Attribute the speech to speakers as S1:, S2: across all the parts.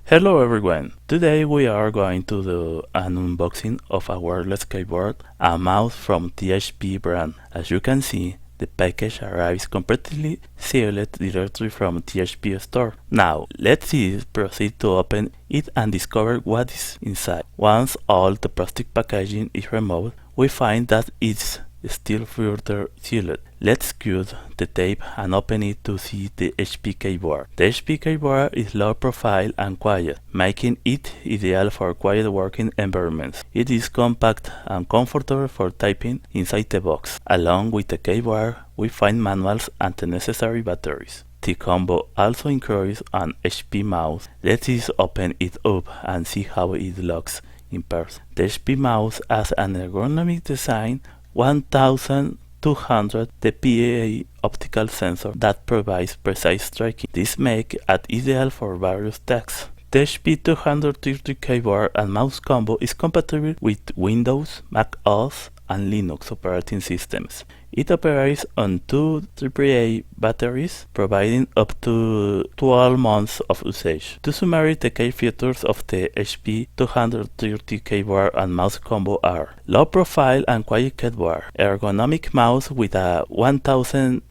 S1: Hello everyone! Today we are going to do an unboxing of a wireless keyboard and mouse from THP brand. As you can see, the package arrives completely sealed directly from THP store. Now, let's proceed to open it and discover what is inside. Once all the plastic packaging is removed, we find that it's still further sealed. Let's cut the tape and open it to see the HP keyboard. The HP keyboard is low profile and quiet, making it ideal for quiet working environments. It is compact and comfortable for typing inside the box. Along with the keyboard, we find manuals and the necessary batteries. The combo also includes an HP mouse. Let's open it up and see how it looks in person. The HP mouse has an ergonomic design, 1200 dpi optical sensor that provides precise tracking. This makes it ideal for various tasks. The HP 230 keyboard and mouse combo is compatible with Windows, Mac OS, and Linux operating systems. It operates on two AAA batteries, providing up to 12 months of usage. To summarize, the key features of the HP 230 keyboard and mouse combo are low profile and quiet keyboard, ergonomic mouse with a 1200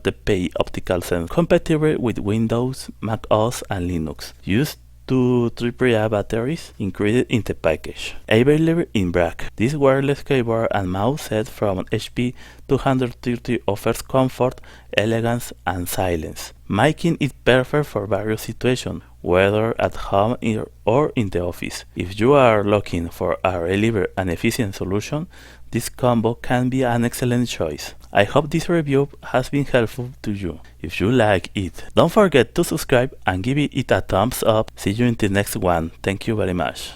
S1: dpi optical sensor, compatible with Windows, Mac OS, and Linux. Used two AAA batteries included in the package. Available in black, this wireless keyboard and mouse set from HP 230 offers comfort, elegance, and silence, making it perfect for various situations, whether at home or in the office. If you are looking for a reliable and efficient solution, this combo can be an excellent choice. I hope this review has been helpful to you. If you like it, don't forget to subscribe and give it a thumbs up. See you in the next one. Thank you very much.